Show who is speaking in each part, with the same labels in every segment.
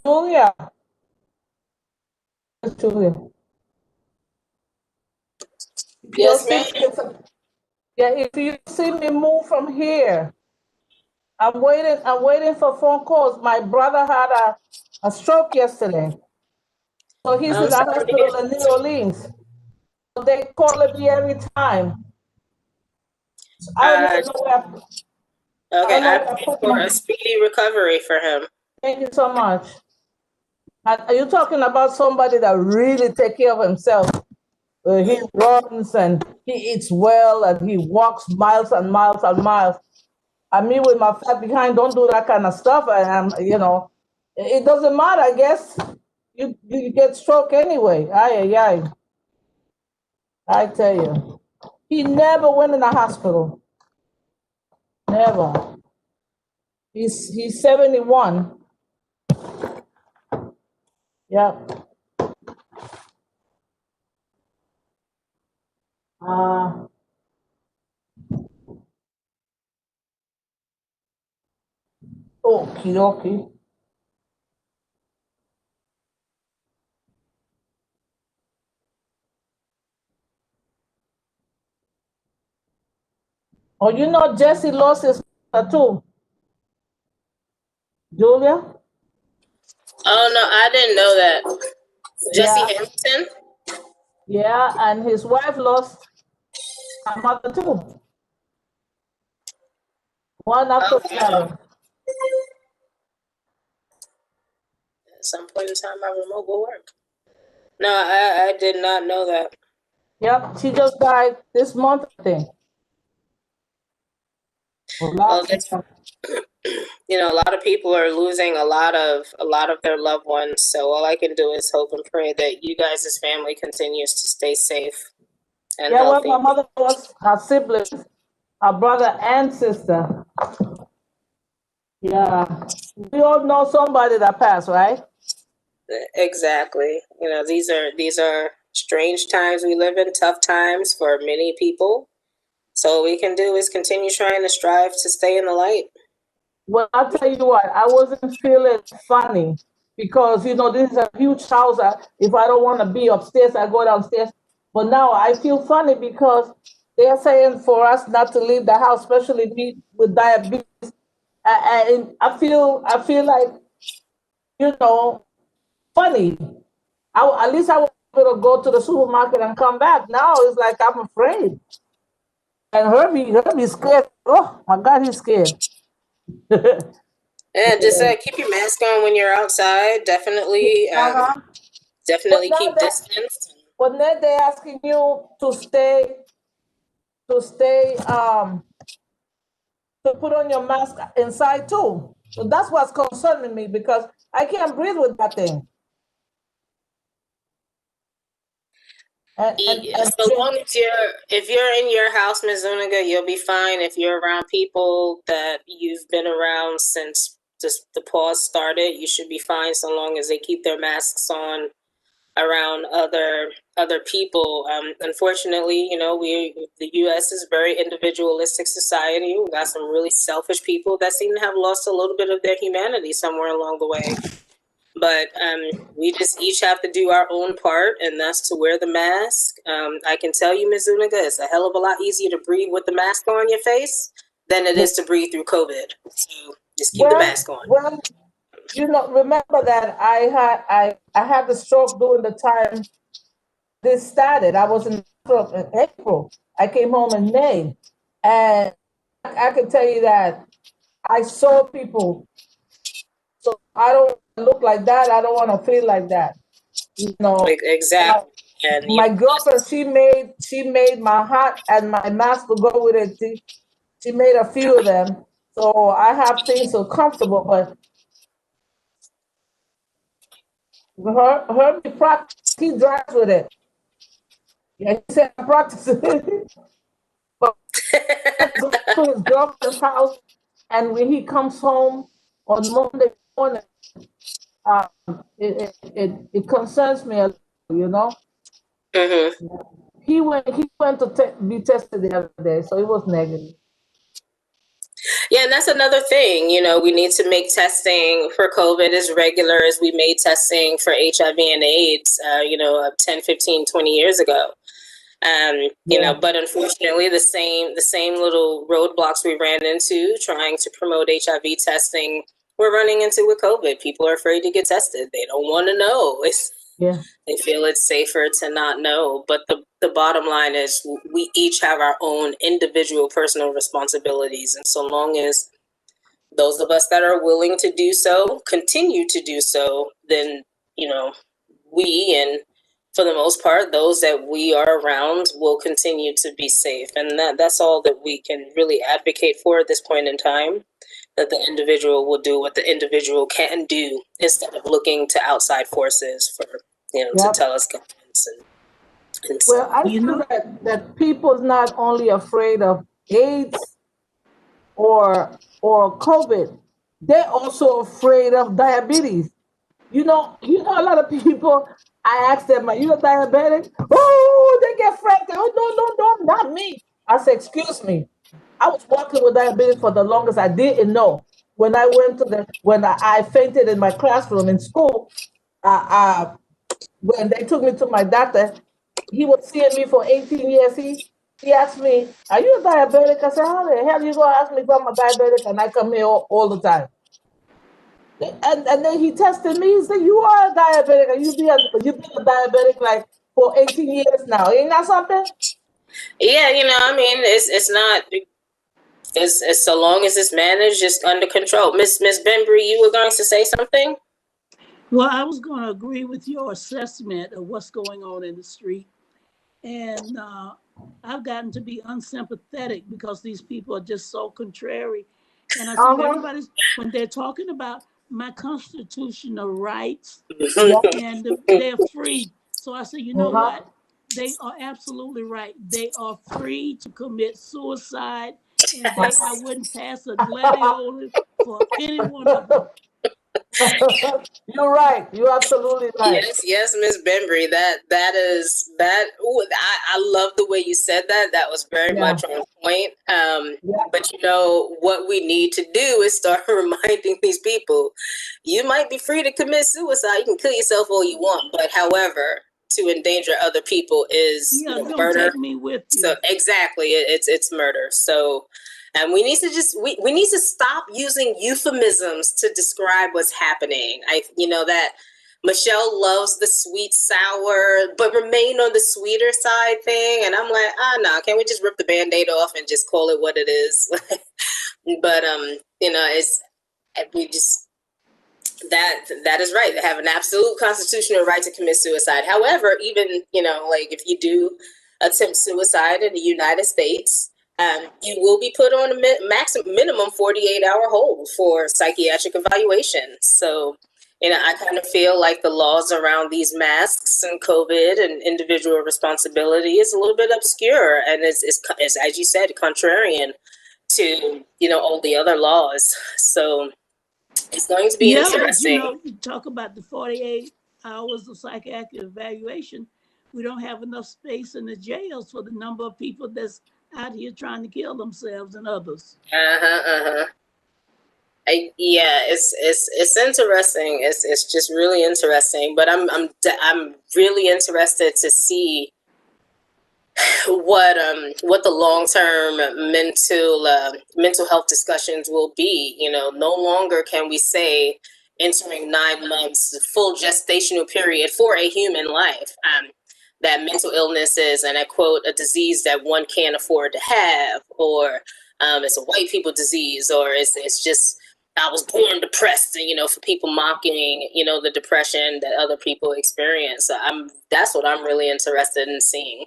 Speaker 1: Julia. Julia.
Speaker 2: Yes, ma'am.
Speaker 1: Yeah, if you see me move from here, I'm waiting for phone calls. My brother had a stroke yesterday. So he's in
Speaker 2: I'm
Speaker 1: the
Speaker 2: sorry to hear
Speaker 1: hospital in New Orleans. So they call me every time. I don't even know where
Speaker 2: Okay, I
Speaker 1: I
Speaker 2: pray
Speaker 1: put
Speaker 2: for
Speaker 1: my.
Speaker 2: a speedy recovery for him.
Speaker 1: Thank you so much. Are you talking about somebody that really take care of himself? He runs and he eats well and he walks miles and miles and miles. I mean, with my fat behind, don't do that kind of stuff. And it doesn't matter. I guess you get stroke anyway. Ay, ay, ay. I tell you, he never went in the hospital. Never. He's 71. Yep. Okay, okay. Oh, you know Jesse lost his father too, Julia?
Speaker 2: Oh no, I didn't know that. Jesse
Speaker 1: Yeah,
Speaker 2: Hamilton?
Speaker 1: yeah, and his wife lost her mother too. One after the
Speaker 2: Okay.
Speaker 1: other.
Speaker 2: At some point in time, my remote will work. No, I did not know that.
Speaker 1: Yep, she just died this month, I think. Or
Speaker 2: Well,
Speaker 1: last
Speaker 2: that's,
Speaker 1: month.
Speaker 2: a lot of people are losing a lot of their loved ones. So all I can do is hope and pray that you guys' family continues to stay safe and
Speaker 1: Yeah, well,
Speaker 2: healthy.
Speaker 1: my mother was her siblings, her brother and sister. Yeah. We all know somebody that passed, right?
Speaker 2: Exactly. These are strange times we live in, tough times for many people. So what we can do is continue trying to strive to stay in the light.
Speaker 1: Well, I'll tell you what, I wasn't feeling funny because this is a huge house. If I don't want to be upstairs, I go downstairs. But now I feel funny because they are saying for us not to leave the house, especially me with diabetes. And I feel like funny. At least I was able to go to the supermarket and come back. Now it's like I'm afraid. And Herbie's scared. Oh my God, he's scared.
Speaker 2: Yeah, just keep your mask on when you're outside. Definitely, definitely keep distance.
Speaker 1: But then they're asking you to put on your mask inside too. So that's what's concerning me because I can't breathe with that thing.
Speaker 2: So long as if you're in your house, Ms. Zuniga, you'll be fine. If you're around people that you've been around since the pause started, you should be fine so long as they keep their masks on around other people. Unfortunately, the U.S. is a very individualistic society. We've got some really selfish people that seem to have lost a little bit of their humanity somewhere along the way. But we just each have to do our own part, and that's to wear the mask. I can tell you, Ms. Zuniga, it's a hell of a lot easier to breathe with the mask on your face than it is to breathe through COVID. So just keep the mask on.
Speaker 1: Well, remember that I had the stroke during the time this started. I was in April. I came home in May, and I can tell you that I saw people. So I don't look like that. I don't want to feel like that.
Speaker 2: Exactly.
Speaker 1: My girlfriend, she made my hat and my mask to go with it. She made a few of them, so I have things so comfortable. But her practice, he drives with it. Yeah, he said I'm practicing. But go to his girlfriend's house, and when he comes home on Monday morning, it concerns me a little,
Speaker 2: Mm-hmm.
Speaker 1: He went to be tested the other day, so it was negative.
Speaker 2: Yeah, and that's another thing. We need to make testing for COVID as regular as we made testing for HIV and AIDS, 10, 15, 20 years ago. But unfortunately, the same little roadblocks we ran into trying to promote HIV testing, we're running into with COVID. People are afraid to get tested. They don't want to know. They feel it's safer to not know. But the bottom line is we each have our own individual personal responsibilities. And so long as those of us that are willing to do so continue to do so, then, we and for the most part, those that we are around will continue to be safe. And that's all that we can really advocate for at this point in time, that the individual will do what the individual can do instead of looking to outside forces for, to tell us guidance.
Speaker 1: Well, I feel that people's not only afraid of AIDS or COVID, they're also afraid of diabetes. A lot of people, I ask them, are you a diabetic? Oh, they get frantic. Oh, no, not me. I say, excuse me. I was walking with diabetes for the longest. I didn't know. When I when I fainted in my classroom in school, when they took me to my doctor, he was seeing me for 18 years. He asked me, are you a diabetic? I said, how the hell are you going to ask me if I'm a diabetic? And I come here all the time. And then he tested me. He said, you are a diabetic. And you've been a diabetic like for 18 years now. Ain't that something?
Speaker 2: Yeah, it's not... It's so long as it's managed, just under control. Miss Bembry, you were going to say something?
Speaker 3: Well, I was going to agree with your assessment of what's going on in the street. And I've gotten to be unsympathetic because these people are just so contrary. And I see when they're talking about my constitutional rights, and they're free. So I say, you know what? They are absolutely right. They are free to commit suicide. And I wouldn't pass a gladiola for any one of them.
Speaker 1: You're right. You're absolutely right.
Speaker 2: Yes, Miss Bembry. That is that. Ooh, I love the way you said that. That was very
Speaker 1: Yeah.
Speaker 2: much on point.
Speaker 1: Yeah.
Speaker 2: But you know what we need to do is start reminding these people, you might be free to commit suicide. You can kill yourself all you want, but however, to endanger other people is
Speaker 3: Yeah, don't
Speaker 2: murder.
Speaker 3: take me with you.
Speaker 2: So exactly, it's murder. So, and we need to just we need to stop using euphemisms to describe what's happening. That Michelle loves the sweet sour, but remain on the sweeter side thing. And I'm like, no, can't we just rip the Band-Aid off and just call it what it is? But it's we just that is right. They have an absolute constitutional right to commit suicide. However, even like if you do attempt suicide in the United States, you will be put on a minimum 48-hour hold for psychiatric evaluation. So, I kind of feel like the laws around these masks and COVID and individual responsibility is a little bit obscure, and it's as you said, contrarian to all the other laws. So it's going to be interesting.
Speaker 3: But you talk about the 48 hours of psychiatric evaluation. We don't have enough space in the jails for the number of people that's out here trying to kill themselves and others.
Speaker 2: Yeah, it's interesting. It's just really interesting. But I'm really interested to see what the long-term mental health discussions will be. No longer can we say entering 9 months, the full gestational period for a human life, that mental illness is, and I quote, a disease that one can't afford to have, or it's a white people disease, or it's just I was born depressed, and for people mocking the depression that other people experience. So that's what I'm really interested in seeing.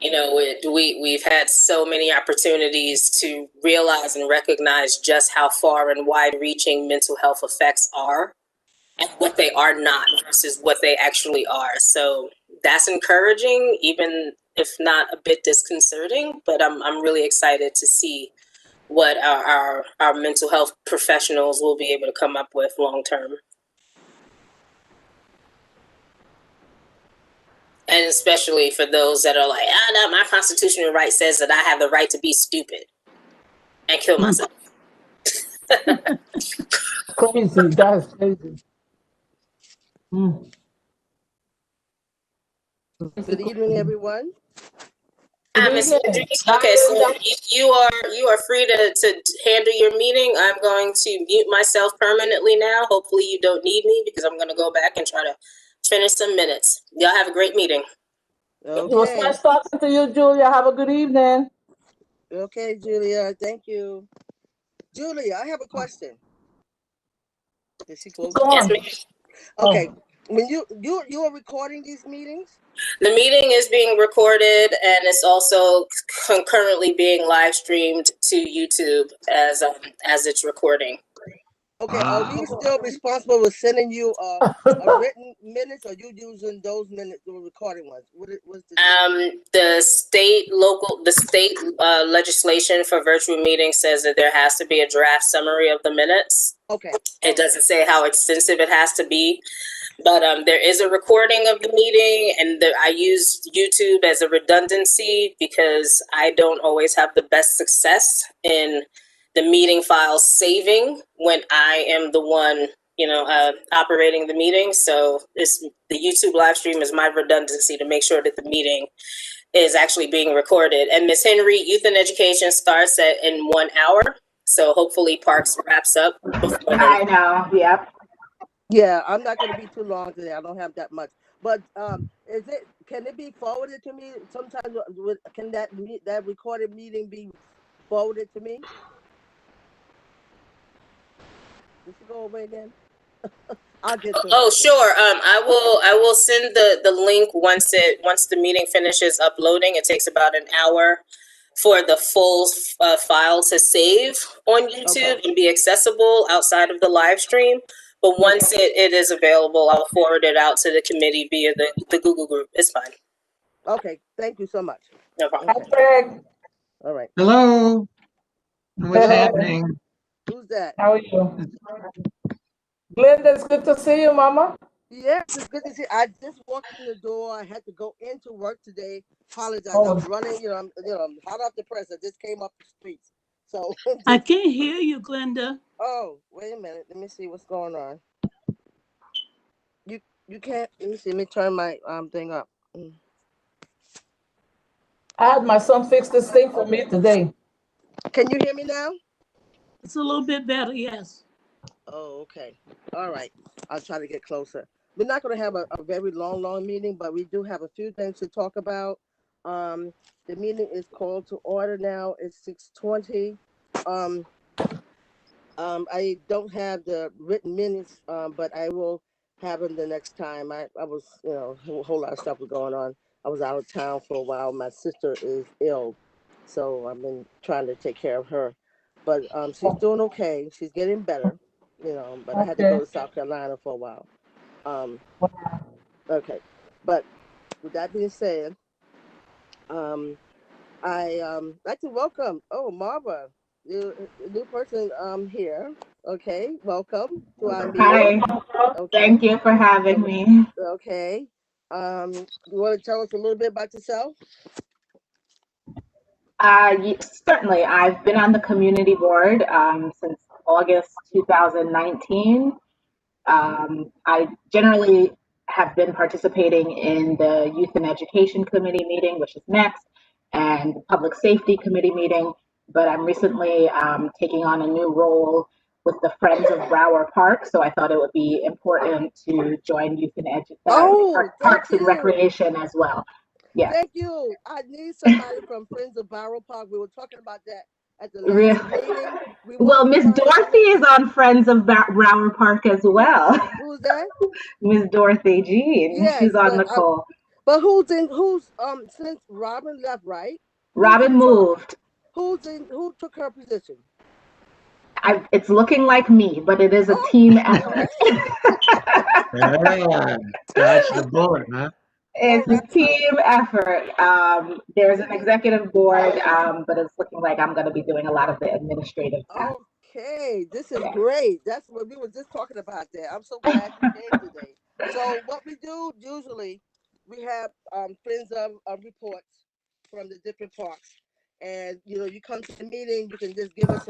Speaker 2: We've had so many opportunities to realize and recognize just how far and wide-reaching mental health effects are and what they are not versus what they actually are. So that's encouraging, even if not a bit disconcerting, but I'm really excited to see what our mental health professionals will be able to come up with long term. And especially for those that are like, no, my constitutional right says that I have the right to be stupid and kill myself.
Speaker 1: Crazy. That's crazy.
Speaker 4: Good evening, everyone.
Speaker 2: Okay, so you are free to handle your meeting. I'm going to mute myself permanently now. Hopefully you don't need me because I'm going to go back and try to finish some minutes. Y'all have a great meeting.
Speaker 1: It was nice talking to you, Julia. Have a good evening.
Speaker 4: Okay, Julia. Thank you. Julia, I have a question. Did she close?
Speaker 2: Yes, ma'am.
Speaker 4: Okay. When you are recording these meetings?
Speaker 2: The meeting is being recorded, and it's also concurrently being live streamed to YouTube as it's recording.
Speaker 4: Okay, are we still responsible for sending you a written minutes, or you using those minutes, the recording ones? What's
Speaker 2: the state legislation for virtual meetings says that there has to be a draft summary of the minutes.
Speaker 4: Okay.
Speaker 2: It doesn't say how extensive it has to be, but there is a recording of the meeting, and I use YouTube as a redundancy because I don't always have the best success in the meeting files saving when I am the one, operating the meeting. So the YouTube live stream is my redundancy to make sure that the meeting is actually being recorded. And Ms. Henry, Youth and Education starts in 1 hour. So hopefully Parks wraps up before then.
Speaker 5: I know, yep.
Speaker 4: Yeah, I'm not going to be too long today. I don't have that much. But can it be forwarded to me? Sometimes can that recorded meeting be forwarded to me? Did you go away again? I'll get to it.
Speaker 2: Sure. I will send the link once the meeting finishes uploading. It takes about an hour for the full file to save on YouTube and be accessible outside of the live stream. But once it is available, I'll forward it out to the committee via the Google group. It's fine.
Speaker 4: Okay. Thank you so much.
Speaker 2: No problem.
Speaker 1: Okay.
Speaker 4: All right.
Speaker 6: Hello. What's happening?
Speaker 4: Who's that?
Speaker 1: How are you? Glenda, it's good to see you, Mama.
Speaker 4: Yes, it's good to see. I just walked in the door. I had to go into work today. Apologize.
Speaker 1: Oh.
Speaker 4: I'm running. I'm hot off the press. I just came off the streets. So.
Speaker 3: I can't hear you, Glenda.
Speaker 4: Oh, wait a minute. Let me see what's going on. You can't. Let me see. Let me turn my thing up.
Speaker 1: I had my son fix this thing for me today.
Speaker 4: Can you hear me now?
Speaker 3: It's a little bit better, yes.
Speaker 4: Oh, okay. All right. I'll try to get closer. We're not going to have a very long meeting, but we do have a few things to talk about. The meeting is called to order now. It's 6:20. I don't have the written minutes, but I will have them the next time. I was, a whole lot of stuff was going on. I was out of town for a while. My sister is ill, so I've been trying to take care of her. But she's doing okay. She's getting better, but I had to go to South Carolina for a while. Okay. But with that being said, I like to welcome, Marva, new person here. Okay, welcome to our meeting.
Speaker 5: Hi,
Speaker 4: Okay,
Speaker 5: thank you for having me.
Speaker 4: okay. You want to tell us a little bit about yourself?
Speaker 5: Certainly, I've been on the community board since August 2019. I generally have been participating in the Youth and Education Committee meeting, which is next, and the Public Safety Committee meeting, but I'm recently taking on a new role with the Friends of Brower Park, so I thought it would be important to join Youth and Parks and Recreation as well. Yeah.
Speaker 4: Thank you. I need somebody from Friends of Brower Park. We were talking about that at the last meeting.
Speaker 5: Well, Miss Dorothy is on Friends of Brower Park as well.
Speaker 4: Who's that?
Speaker 5: Miss Dorothy Jean.
Speaker 4: Yes,
Speaker 5: she's on the call.
Speaker 4: But since Robin left, right?
Speaker 5: Robin moved.
Speaker 4: Who took her position?
Speaker 5: It's looking like me, but it is a team effort.
Speaker 6: That's the bullet, huh?
Speaker 5: It's a team effort. There's an executive board, but it's looking like I'm going to be doing a lot of the administrative tasks.
Speaker 4: Okay, this is great. That's what we were just talking about there. I'm so glad you came today. So what we do usually, we have friends of reports from the different parks, and you come to the meeting. You can just give us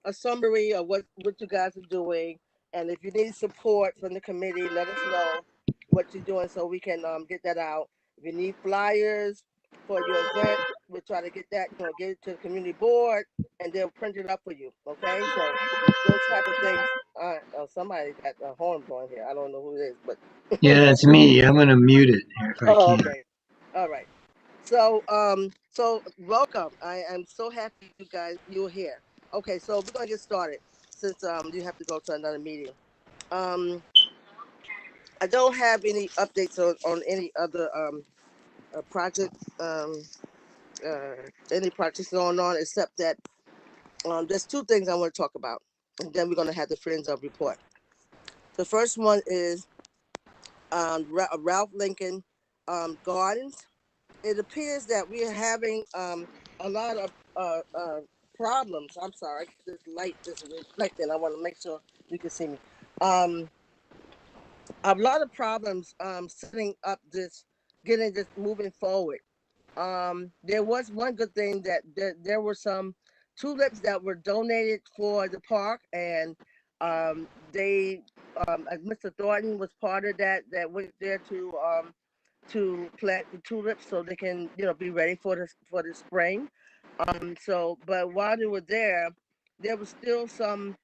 Speaker 4: a summary of what you guys are doing, and if you need support from the committee, let us know what you're doing so we can get that out. If you need flyers for your event, we'll try to get that, get it to the community board, and they'll print it up for you. Okay, so those type of things. Somebody got a horn blowing here. I don't know who it is, but
Speaker 6: yeah, that's me. I'm gonna mute it here if I can.
Speaker 4: Okay, all right. So so welcome. I am so happy you're here. Okay, so we're gonna get started since you have to go to another meeting. I don't have any updates on any other project any projects going on except that there's two things I want to talk about, and then we're going to have the Friends of report. The first one is Ralph Lincoln Gardens. It appears that we are having a lot of problems. I'm sorry, this light is reflecting. I want to make sure you can see me. A lot of problems setting up getting this moving forward. There was one good thing that there were some tulips that were donated for the park, and they Mr. Thornton was part of that went there to plant the tulips so they can be ready for the spring. But while they were there was still some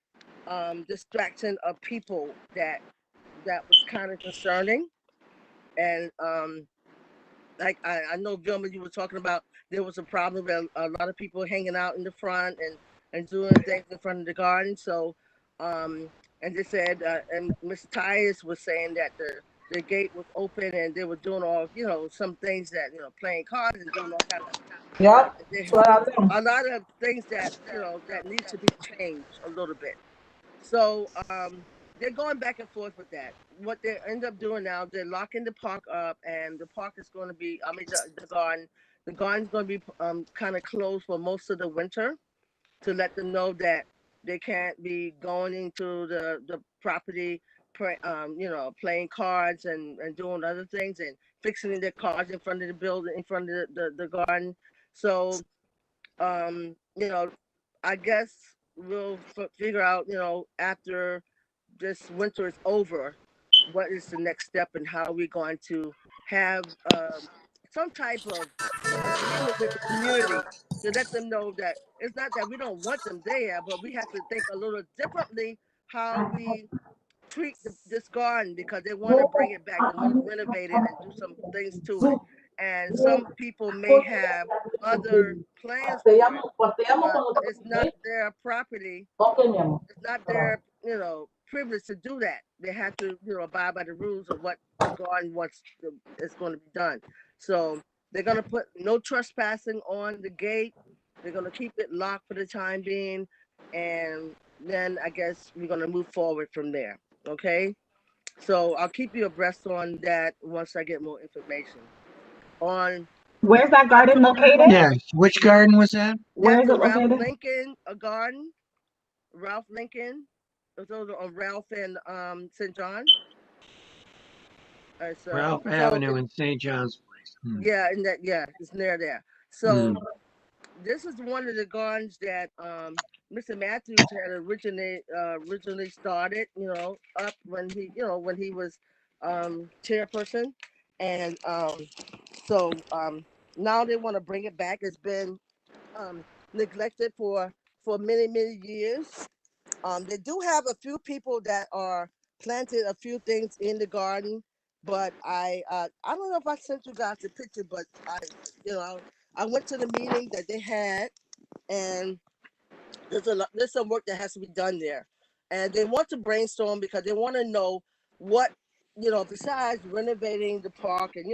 Speaker 4: distraction of people that was kind of concerning. And like I know, Vilma, you were talking about there was a problem with a lot of people hanging out in the front and doing things in front of the garden. So and they said and Ms. Tyus was saying that the gate was open and they were doing all some things that playing cards and doing all kind of a lot of things that that needs to be changed a little bit. So they're going back and forth with that. What they end up doing now, they're locking the park up, and the park is going to be, the garden. The garden's going to be kind of closed for most of the winter to let them know that they can't be going into the property playing cards and doing other things and fixing their cars in front of the building, in front of the garden. So, I guess we'll figure out, after this winter is over, what is the next step and how we're going to have some type of agreement with the community to let them know that it's not that we don't want them there, but we have to think a little differently how we treat this garden, because they want to bring it back. They want to renovate it and do some things to it. And some people may have other plans for it, but it's not their property. It's not their, privilege to do that. They have to, abide by the rules of what the garden wants is going to be done. So they're going to put no trespassing on the gate. They're going to keep it locked for the time being. And then I guess we're going to move forward from there. Okay. So I'll keep you abreast on that once I get more information.
Speaker 5: Where's that garden located?
Speaker 6: Yeah, which garden was that?
Speaker 5: Where is
Speaker 4: That's
Speaker 5: it
Speaker 4: the Ralph
Speaker 5: located?
Speaker 4: Lincoln garden. Ralph Lincoln. Those are on Ralph and St. John.
Speaker 6: Ralph Avenue in St. John's Place.
Speaker 4: Yeah, it's near there. So this is one of the gardens that Mr. Matthews had originally started, up when he was chairperson, and so now they want to bring it back. It's been neglected for many years. They do have a few people that are planted a few things in the garden, but I don't know if I sent you guys the picture, but I went to the meeting that they had, and there's some work that has to be done there, and they want to brainstorm because they want to know what, besides renovating the park and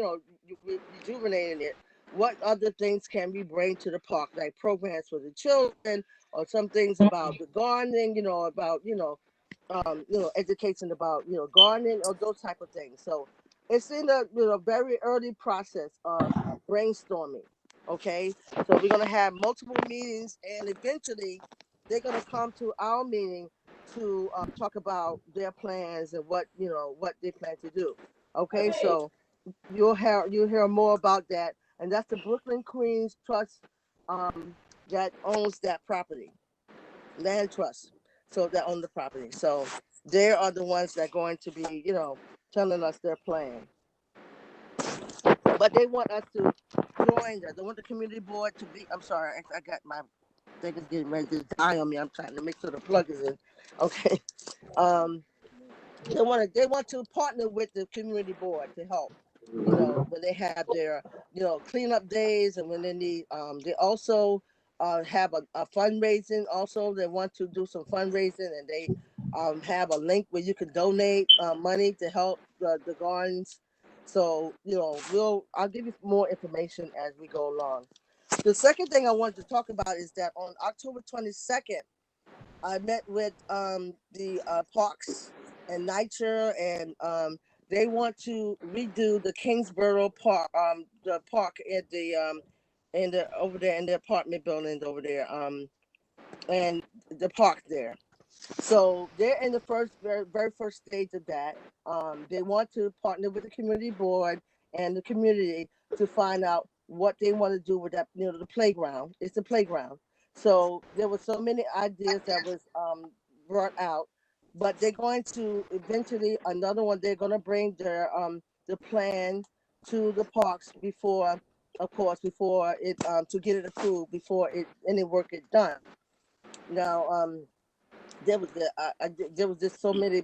Speaker 4: rejuvenating it, what other things can we bring to the park, like programs for the children or some things about the gardening, about education about gardening or those type of things. So it's in a very early process of brainstorming. Okay, so we're gonna have multiple meetings, and eventually they're gonna come to our meeting to talk about their plans and what they plan to do. Okay, so you'll hear more about that, and that's the Brooklyn Queens Trust that owns that property, land trust. So that own the property. So they are the ones that are going to be telling us their plan. But they want us to join that. They want the community board to be. I'm sorry, I got my thing is getting ready to die on me. I'm trying to make sure the plug is in. Okay. They want to partner with the community board to help. When they have their cleanup days, and when they need they also have a fundraising. Also, they want to do some fundraising, and they have a link where you can donate money to help the gardens. So I'll give you more information as we go along. The second thing I wanted to talk about is that on October 22nd, I met with the Parks and Nature, and they want to redo the Kingsborough Park, the park at the over there in the apartment buildings over there, and the park there. So they're in the very first stage of that. They want to partner with the community board and the community to find out what they want to do with that. The playground. It's the playground. So there were so many ideas that was brought out, but they're going to eventually another one. They're going to bring their the plan to the parks before, of course, before it to get it approved before any work is done. Now there was just so many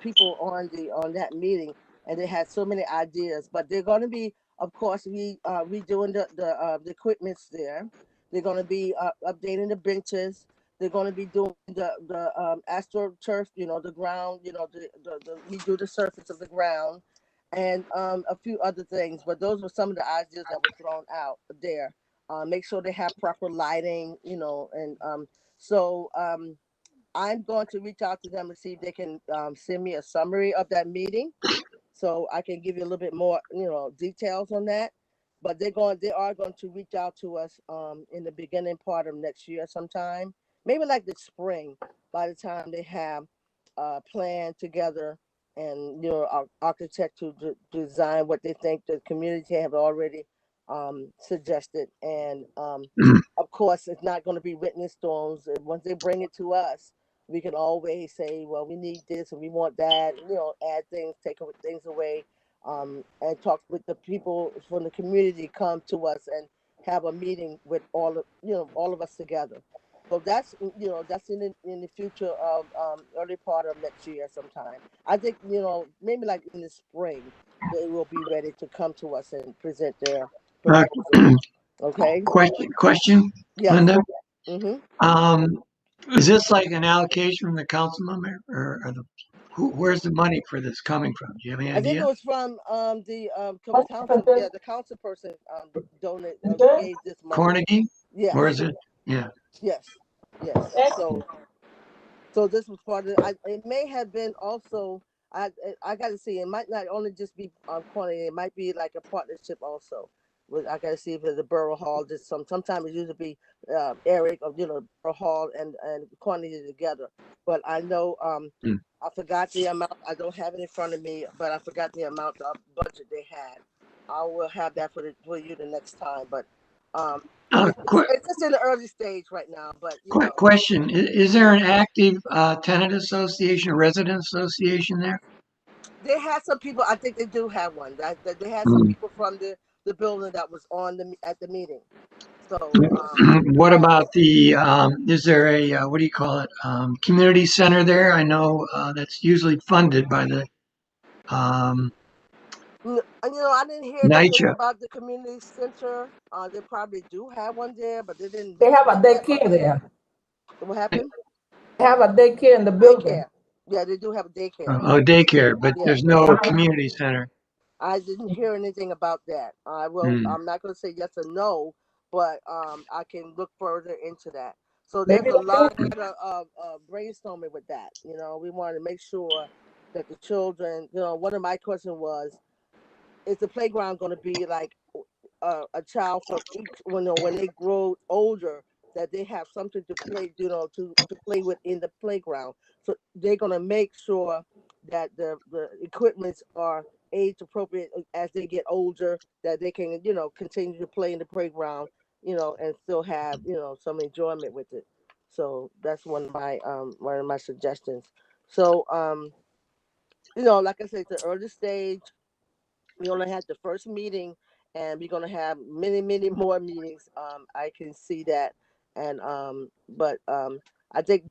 Speaker 4: people on that meeting, and they had so many ideas. But they're going to be, of course, redoing the equipments there. They're going to be updating the benches. They're going to be doing the astroturf, the ground, the redo the surface of the ground, and a few other things. But those were some of the ideas that were thrown out there. Make sure they have proper lighting, and so. I'm going to reach out to them and see if they can send me a summary of that meeting, so I can give you a little bit more, details on that. But they are going to reach out to us in the beginning part of next year sometime, maybe like the spring, by the time they have a plan together and our architect to design what they think the community have already suggested. And of course, it's not going to be written in stones. And once they bring it to us, we can always say, well, we need this and we want that, add things, take things away, and talk with the people from the community, come to us and have a meeting with all of us together. So that's that's in the future of early part of next year sometime. I think maybe like in the spring they will be ready to come to us and present their
Speaker 6: Uh,
Speaker 4: proposal. Okay.
Speaker 6: question,
Speaker 4: Yes.
Speaker 6: Linda.
Speaker 4: Mm-hmm.
Speaker 6: Is this like an allocation from the council member, or where's the money for this coming from? Do you have any
Speaker 4: I think it
Speaker 6: idea?
Speaker 4: was from the
Speaker 1: What
Speaker 4: council.
Speaker 1: happened?
Speaker 4: Yeah, the council person donate
Speaker 1: Okay.
Speaker 4: gave this money.
Speaker 6: Carnegie, or
Speaker 4: Yes.
Speaker 6: is it? Yeah.
Speaker 4: Yes. Yes.
Speaker 1: Excellent.
Speaker 4: So this was part of. It may have been also. I got to see. It might not only just be quantity. It might be like a partnership also. With I got to see if the Borough Hall did some. Sometimes it usually be Eric or Borough Hall and quantity together. But I know
Speaker 6: Hmm.
Speaker 4: I forgot the amount. I don't have it in front of me, but I forgot the amount of budget they had. I will have that for you the next time. But um, it's just in the early stage right now. But
Speaker 6: Question: Is there an active tenant association, resident association there?
Speaker 4: they had some people. I think they do have one. That they had some
Speaker 6: Hmm.
Speaker 4: people from the building that was at the meeting. So
Speaker 6: What about the? Is there a what do you call it? Community center there? I know that's usually funded by the
Speaker 4: I didn't hear anything
Speaker 6: NYCHA.
Speaker 4: about the community center. They probably do have one there, but they didn't
Speaker 1: They have
Speaker 4: mention
Speaker 1: a
Speaker 4: it yet.
Speaker 1: daycare there.
Speaker 4: What happened?
Speaker 1: They have a daycare in the building.
Speaker 4: Daycare. Yeah, they do have a daycare.
Speaker 6: Oh, daycare, but
Speaker 4: Yeah,
Speaker 6: there's no community center.
Speaker 4: I didn't hear anything about that. I will.
Speaker 6: Hmm.
Speaker 4: I'm not going to say yes or no, but I can look further into that. So there's
Speaker 1: Maybe
Speaker 4: a
Speaker 1: the
Speaker 4: lot
Speaker 1: building.
Speaker 4: of brainstorming with that. We want to make sure that the children. One of my questions was, is the playground going to be like a child from each when they grow older, that they have something to play, to play with in the playground. So they're going to make sure that the equipments are age appropriate as they get older, that they can continue to play in the playground, and still have some enjoyment with it. So that's one of my suggestions. So like I said, it's the early stage. We only had the first meeting, and we're gonna have many, many more meetings. I can see that, and but I think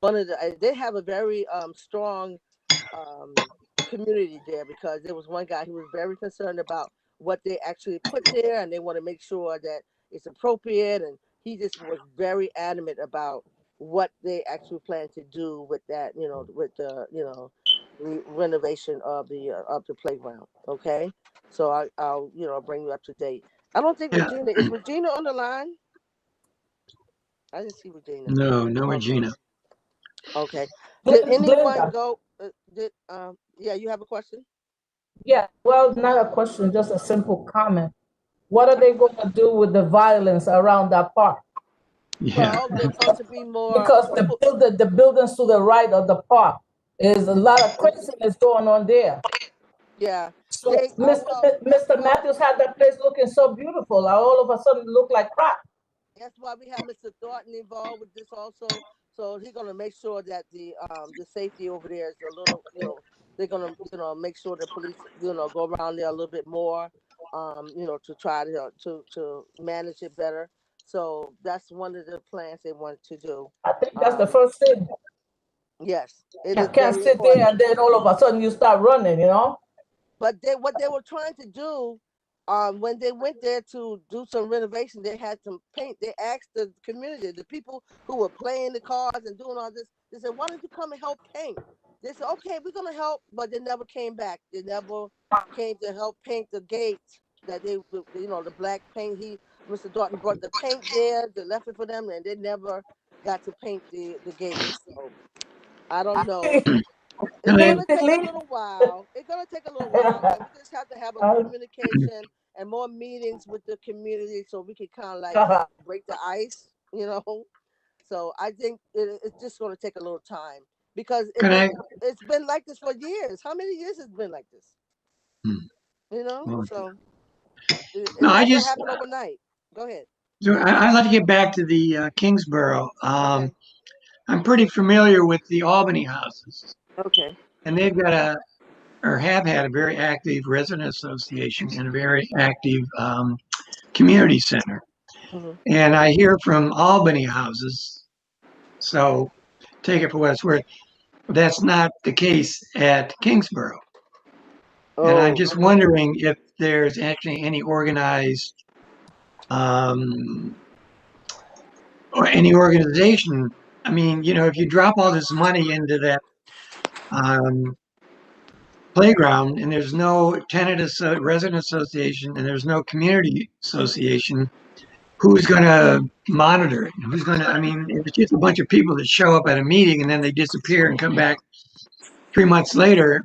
Speaker 4: they have a very strong um community there, because there was one guy who was very concerned about what they actually put there, and they want to make sure that it's appropriate, and he just was very adamant about what they actually plan to do with that, with the renovation of the playground. Okay, so I'll bring you up to date. I don't think
Speaker 6: Yeah.
Speaker 4: Regina on the line. I didn't see Regina.
Speaker 6: No, no,
Speaker 4: Okay,
Speaker 6: Regina.
Speaker 4: okay. Did anyone
Speaker 1: Glenda.
Speaker 4: go? Yeah, you have a question?
Speaker 1: Yeah. Well, not a question, just a simple comment. What are they going to do with the violence around that park?
Speaker 6: Yeah.
Speaker 4: Well, they're going to be more
Speaker 1: Because
Speaker 4: people.
Speaker 1: the buildings to the right of the park is a lot of craziness going on there.
Speaker 4: Yeah,
Speaker 1: So
Speaker 4: they. Well, that's
Speaker 1: Mr.
Speaker 4: why.
Speaker 1: Matthews had that place looking so beautiful. All of a sudden, it looked like crap.
Speaker 4: That's why we have Mr. Thornton involved with this also. So he's gonna make sure that the safety over there is a little, they're gonna, make sure the police, go around there a little bit more, to try to manage it better. So that's one of the plans they want to do.
Speaker 1: I think that's the
Speaker 4: Um,
Speaker 1: first thing.
Speaker 4: yes, it
Speaker 1: You
Speaker 4: is
Speaker 1: can't
Speaker 4: very
Speaker 1: sit there
Speaker 4: important.
Speaker 1: and then all of a sudden you start running.
Speaker 4: But what they were trying to do, when they went there to do some renovation, they had some paint. They asked the community, the people who were playing the cards and doing all this, they said, "Why don't you come and help paint?" They said, "Okay, we're gonna help," but they never came back. They never came to help paint the gates. That the black paint. Mr. Dalton brought the paint there. They left it for them, and they never got to paint the gates. So I don't know. It's
Speaker 6: I
Speaker 1: leave,
Speaker 4: gonna take a
Speaker 1: leave.
Speaker 4: little while. It's gonna take a little while, and we just have to have a communication and more meetings with the community so we can kind of like break the ice. So I think it's just gonna take a little time, because
Speaker 6: Can I?
Speaker 4: it's been like this for years. How many years has it been like this?
Speaker 6: Hmm,
Speaker 4: You know,
Speaker 6: well,
Speaker 4: so
Speaker 6: no,
Speaker 4: it's not gonna happen overnight. Go ahead.
Speaker 6: I'd like to get back to the Kingsborough.
Speaker 4: Okay.
Speaker 6: I'm pretty familiar with the Albany houses,
Speaker 4: Okay.
Speaker 6: and they've got or have had a very active resident association and a very active community center.
Speaker 4: Hmm.
Speaker 6: And I hear from Albany houses, so take it for what it's worth. That's not the case at Kingsborough. And I'm
Speaker 4: Oh,
Speaker 6: just
Speaker 4: okay.
Speaker 6: wondering if there's actually any organized um, or any organization. I mean, if you drop all this money into that um, playground and there's no resident association and there's no community association, who's going to monitor it? Who's going to, I mean, if it's just a bunch of people that show up at a meeting and then they disappear and come back 3 months later,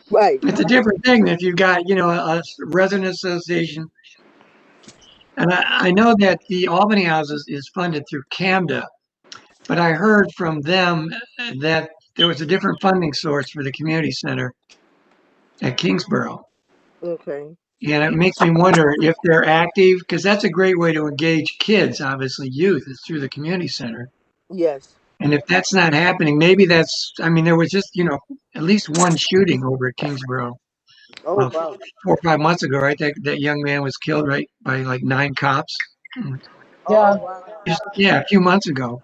Speaker 4: Right.
Speaker 6: it's a different thing than if you've got, a resident association. And I know that the Albany houses is funded through CAMDA, but I heard from them that there was a different funding source for the community center at Kingsborough.
Speaker 4: Okay.
Speaker 6: And it makes me wonder if they're active, because that's a great way to engage kids, obviously youth, is through the community center.
Speaker 4: Yes.
Speaker 6: And if that's not happening, maybe I mean, there was just, at least one shooting over at Kingsborough
Speaker 4: Oh,
Speaker 6: uh,
Speaker 4: wow.
Speaker 6: 4 or 5 months ago, right? That young man was killed, right, by like 9 cops.
Speaker 4: Oh,
Speaker 1: Yeah.
Speaker 4: wow.
Speaker 6: Yeah, a few months ago.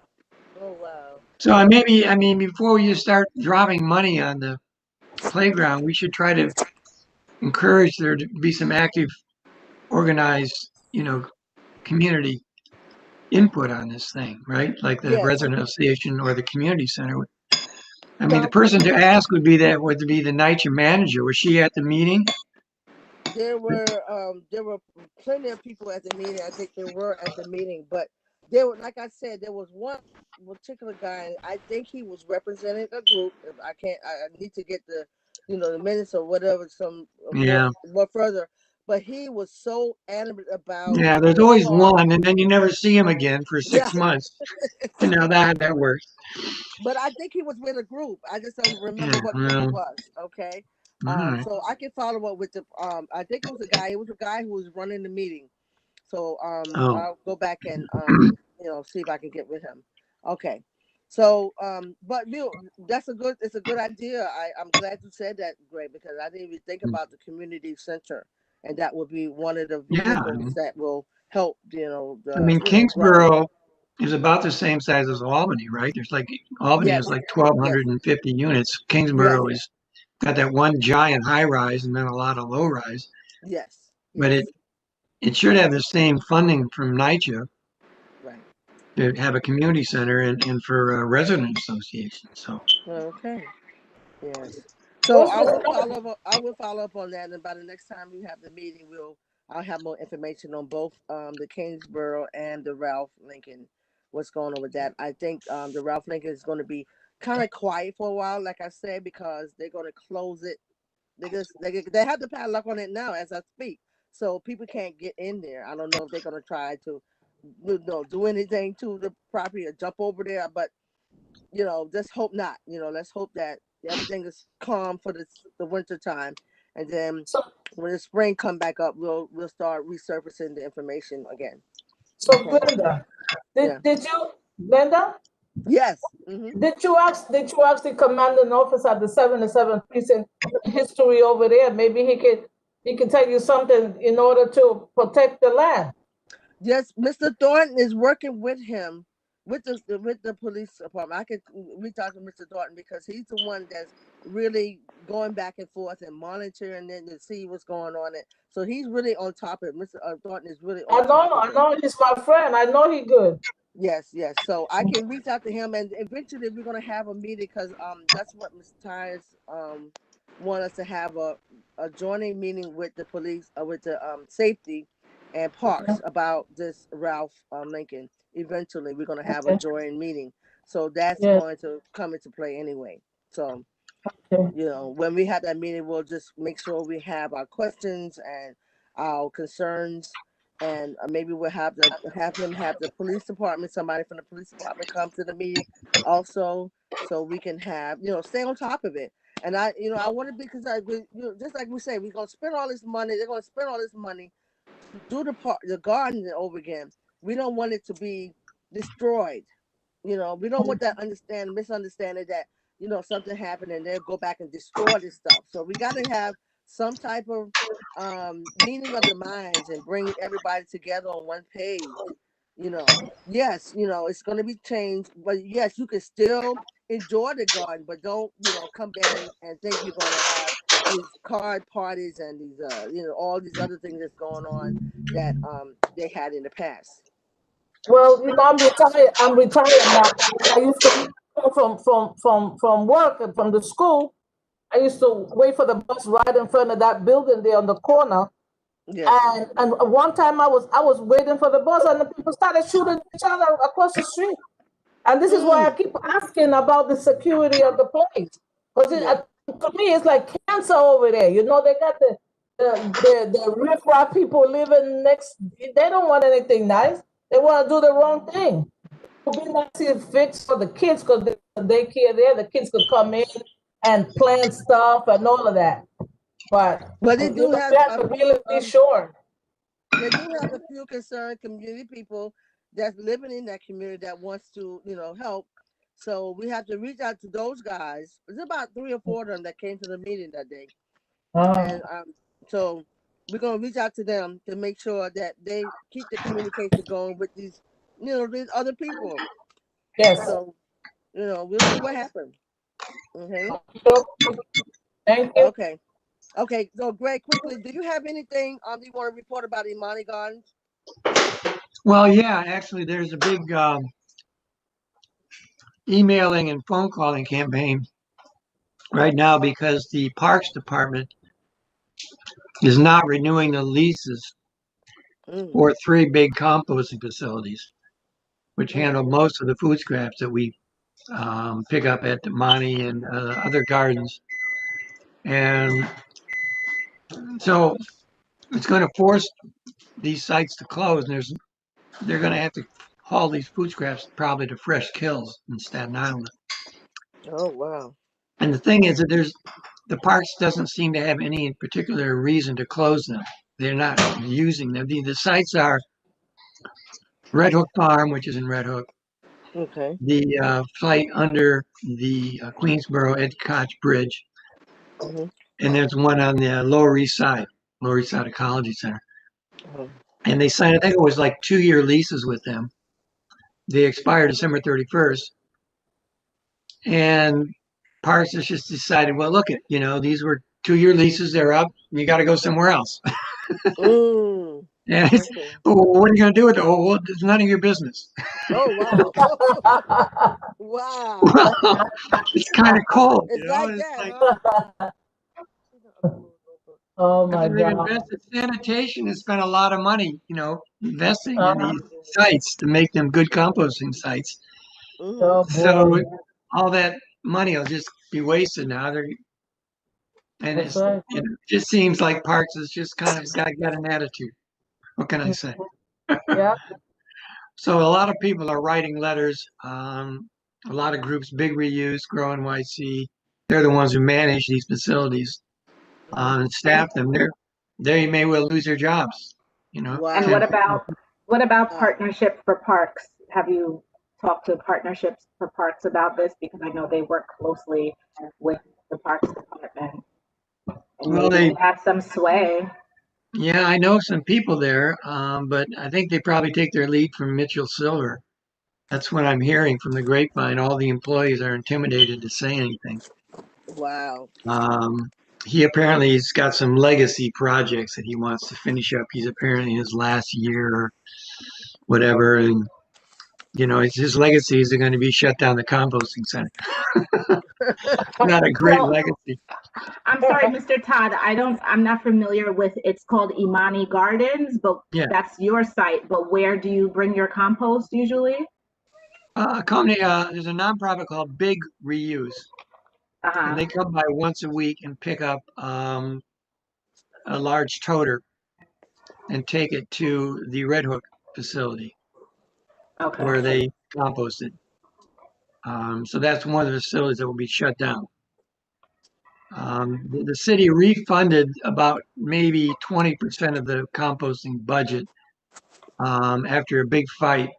Speaker 4: Oh, wow.
Speaker 6: So I mean, before you start dropping money on the playground, we should try to encourage there to be some active, organized, community input on this thing, right? Like the
Speaker 4: Yes.
Speaker 6: resident association or the community center. I mean, the
Speaker 4: Now,
Speaker 6: person to ask would be the NYCHA manager. Was she at the meeting?
Speaker 4: there were plenty of people at the meeting. I think they were at the meeting, but there were, like I said, there was one particular guy. And I think he was representing a group. If I can't, I need to get the minutes or whatever, some
Speaker 6: Yeah.
Speaker 4: more further. But he was so adamant about
Speaker 6: Yeah, there's
Speaker 4: the
Speaker 6: always
Speaker 4: park.
Speaker 6: one, and then you never see him again for
Speaker 4: Yeah,
Speaker 6: 6 months. That works.
Speaker 4: but I think he was with a group. I just don't remember
Speaker 6: Yeah,
Speaker 4: what group it
Speaker 6: well,
Speaker 4: was. Okay.
Speaker 6: all right.
Speaker 4: So I can follow up with the I think it was a guy. It was a guy who was running the meeting. So
Speaker 6: Oh,
Speaker 4: I'll go back and see if I can get with him. Okay. So but Bill, it's a good idea. I'm glad you said that, Greg, because I didn't even think about the community center, and that would be one of the
Speaker 6: yeah.
Speaker 4: vehicles that will help,
Speaker 6: I mean,
Speaker 4: grow.
Speaker 6: Kingsborough is about the same size as Albany, right? Albany
Speaker 4: Yes,
Speaker 6: has like
Speaker 4: yes,
Speaker 6: 1,250 units.
Speaker 4: yes,
Speaker 6: Kingsborough is got that one giant high rise and then a lot of low rise.
Speaker 4: yes,
Speaker 6: But
Speaker 4: yes.
Speaker 6: it should have the same funding from NYCHA
Speaker 4: Right.
Speaker 6: to have a community center and for a resident association. So
Speaker 4: Okay. Yes. So
Speaker 1: What's the
Speaker 4: I will follow up on that, and by the next time we have the meeting, I'll have more information on both the Kingsborough and the Ralph Lincoln. What's going on with that? I think the Ralph Lincoln is going to be kind of quiet for a while, like I said, because they're going to close it. They have the padlock on it now as I speak, so people can't get in there. I don't know if they're going to try to do anything to the property or jump over there, but just hope not. Let's hope that everything is calm for the winter time, and then
Speaker 1: so
Speaker 4: when the spring come back up, we'll start resurfacing the information again.
Speaker 1: so
Speaker 4: Okay.
Speaker 1: Glenda,
Speaker 4: Yeah.
Speaker 1: did you Glenda?
Speaker 4: Yes. Mm-hmm.
Speaker 1: Did you ask the commanding officer at the 77th precinct history over there? Maybe he can tell you something in order to protect the land.
Speaker 4: Yes, Mr. Thornton is working with him with the police department. I could reach out to Mr. Thornton because he's the one that's really going back and forth and monitoring it to see what's going on. So he's really on top of it. Mr. Thornton is really
Speaker 1: I
Speaker 4: on top
Speaker 1: know,
Speaker 4: of
Speaker 1: I
Speaker 4: it.
Speaker 1: know he's my friend. I know he good.
Speaker 4: Yes, yes. So I can reach out to him, and eventually we're gonna have a meeting because that's what Mr. Tyres want us to have a joining meeting with the police, with the safety and parks about this Ralph Lincoln. Eventually, we're gonna have a
Speaker 1: Okay.
Speaker 4: joint meeting, so that's
Speaker 1: Yes.
Speaker 4: going to come into play anyway. So
Speaker 1: Okay.
Speaker 4: when we have that meeting, we'll just make sure we have our questions and our concerns and maybe we'll have him have the police department, somebody from the police department come to the meeting also, so we can have, stay on top of it. And I want to be, because just like we say, we're gonna spend all this money. They're gonna spend all this money to do the garden over again. We don't want it to be destroyed. We don't want that misunderstanding that something happened and they'll go back and destroy this stuff. So we got to have some type of meeting of the minds and bring everybody together on one page. Yes, it's going to be changed, but yes, you can still enjoy the garden, but don't come back and think you're going to have these card parties and these all these other things that's going on that they had in the past.
Speaker 1: Well, I'm retired. I'm retired now. I used to come from work and from the school. I used to wait for the bus right in front of that building there on the corner.
Speaker 4: Yes.
Speaker 1: And one time I was waiting for the bus and the people started shooting each other across the street. And this is why I keep asking about the security of the place. Because to me, it's like cancer over there. They got the riffraff people living next. They don't want anything nice. They want to do the wrong thing. It would be nice if fixed for the kids, because the daycare there, the kids could come in and plant stuff and all of that. But
Speaker 4: they do
Speaker 1: we have to really be sure.
Speaker 4: They do have a few concerned community people that's living in that community that wants to, help. So we have to reach out to those guys. There's about 3 or 4 of them that came to the meeting that day. And so we're going to reach out to them to make sure that they keep the communication going with these other people.
Speaker 1: Yes.
Speaker 4: So, we'll see what happens. Okay.
Speaker 1: Thank you.
Speaker 4: Okay. So Greg, quickly, do you have anything you want to report about Imani Gardens?
Speaker 6: Well, yeah, actually, there's a big emailing and phone calling campaign right now because the Parks Department is not renewing the leases for 3 big composting facilities, which handle most of the food scraps that we pick up at Imani and other gardens. And so it's going to force these sites to close, and they're going to have to haul these food scraps probably to Fresh Kills in Staten Island.
Speaker 4: Oh, wow.
Speaker 6: And the thing is that the parks doesn't seem to have any particular reason to close them. They're not using them. The sites are Red Hook Farm, which is in Red Hook.
Speaker 4: Okay.
Speaker 6: The site under the Queensboro Edcotch Bridge. And there's one on the Lower East Side Ecology Center. And they signed, I think it was like 2-year leases with them. They expire December 31st. And Parks has just decided, well, look, these were 2-year leases, they're up, you got to go somewhere else. And what are you going to do with it? Oh, well, it's none of your business.
Speaker 4: Oh, wow. Wow.
Speaker 6: Well, it's kind of cold.
Speaker 4: It's like that, huh?
Speaker 1: Oh my
Speaker 6: They've
Speaker 1: God.
Speaker 6: invested sanitation and spent a lot of money, investing in these sites to make them good composting sites.
Speaker 1: Oh,
Speaker 6: So
Speaker 1: boy.
Speaker 6: all that money will just be wasted now.
Speaker 1: That's right.
Speaker 6: It just seems like Parks has just kind of got an attitude. What can I say?
Speaker 1: Yeah.
Speaker 6: So a lot of people are writing letters. A lot of groups, Big Reuse, Grow NYC, they're the ones who manage these facilities and staff them. They may well lose their jobs.
Speaker 4: Wow.
Speaker 5: And what about Partnership for Parks? Have you talked to Partnerships for Parks about this? Because I know they work closely with the Parks Department. And
Speaker 6: Well,
Speaker 5: they have some sway.
Speaker 6: Yeah, I know some people there, but I think they probably take their lead from Mitchell Silver. That's what I'm hearing from the grapevine. All the employees are intimidated to say anything.
Speaker 4: Wow.
Speaker 6: He apparently has got some legacy projects that he wants to finish up. He's apparently in his last year or whatever, and his legacies are going to be shut down the composting center. Not a great legacy.
Speaker 5: I'm sorry, Mr. Todd. I'm not familiar with. It's called Imani Gardens, but that's your site. But where do you bring your compost usually?
Speaker 6: A company. There's a nonprofit called Big Reuse. And they come by once a week and pick up a large toter, and take it to the Red Hook facility
Speaker 5: Okay.
Speaker 6: where they compost it. So that's one of the facilities that will be shut down. The city refunded about maybe 20% of the composting budget. After a big fight,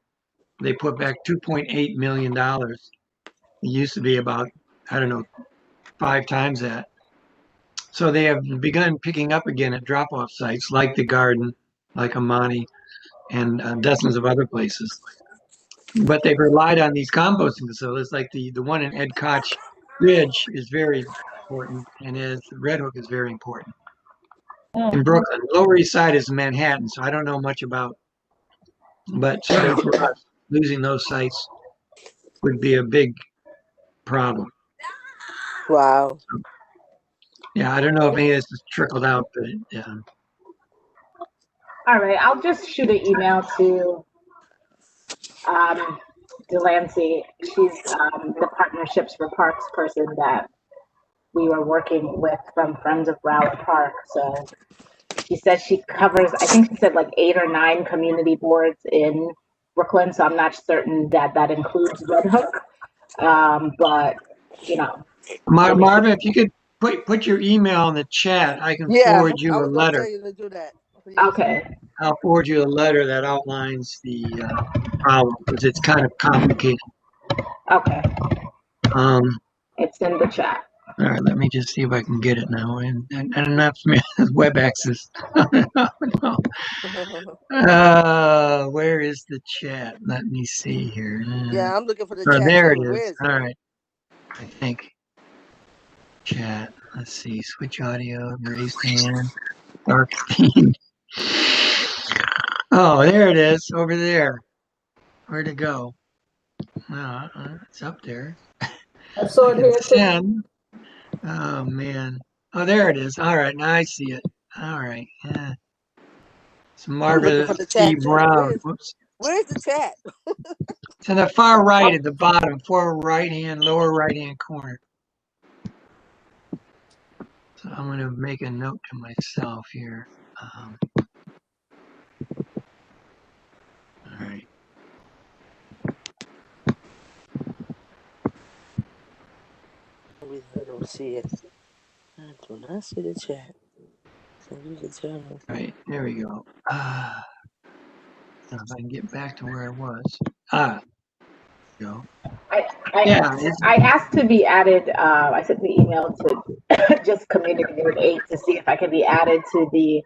Speaker 6: they put back $2.8 million. It used to be about, I don't know, 5 times that. So they have begun picking up again at drop-off sites like the Garden, like Amani, and dozens of other places. But they've relied on these composting facilities, like the one in Ed Koch Ridge is very important, and Red Hook is very important. In Brooklyn, Lower East Side is Manhattan, so I don't know much about, but certainly for us, losing those sites would be a big problem.
Speaker 4: Wow.
Speaker 6: Yeah, I don't know if any of this has trickled out, but yeah.
Speaker 5: All right, I'll just shoot an email to Delancey. She's the Partnerships for Parks person that we were working with from Friends of Broward Park. So she says she covers, I think she said like 8 or 9 community boards in Brooklyn. So I'm not certain that that includes Red Hook. But, you know.
Speaker 6: Marvin, if you could put your email in the chat, I can
Speaker 4: Yeah,
Speaker 6: forward you
Speaker 4: I
Speaker 6: a
Speaker 4: was gonna
Speaker 6: letter.
Speaker 4: tell you to do that. Please.
Speaker 5: Okay.
Speaker 6: I'll forward you a letter that outlines the problem because it's kind of complicated.
Speaker 5: Okay. It's in the chat.
Speaker 6: All right, let me just see if I can get it now. And I'm not familiar with web access. No. Where is the chat? Let me see here.
Speaker 4: Yeah, I'm looking for the
Speaker 6: Oh,
Speaker 4: chat
Speaker 6: there it
Speaker 4: too. Where
Speaker 6: is.
Speaker 4: is it?
Speaker 6: All right. I think. Chat. Let's see. Switch audio. Raise hand. Dark theme. Oh, there it is. Over there. Where'd it go? It's up there.
Speaker 1: I saw
Speaker 6: I
Speaker 1: it
Speaker 6: can
Speaker 1: here too.
Speaker 6: send. Oh man. Oh, there it is. All right, now I see it. All right. Yeah. It's
Speaker 4: I'm looking
Speaker 6: Marvin
Speaker 4: for the
Speaker 6: T.
Speaker 4: chat too.
Speaker 6: Brown. Whoops.
Speaker 4: Where's the chat?
Speaker 6: It's on the far right at the bottom, lower right hand corner. So I'm going to make a note to myself here. All right.
Speaker 4: I don't see it. I do not see the chat. So you can tell me.
Speaker 6: All right, there we go. So if I can get back to where I was. Go.
Speaker 5: I asked to be added. I sent the email to just Community Board 8 to see if I could be added to the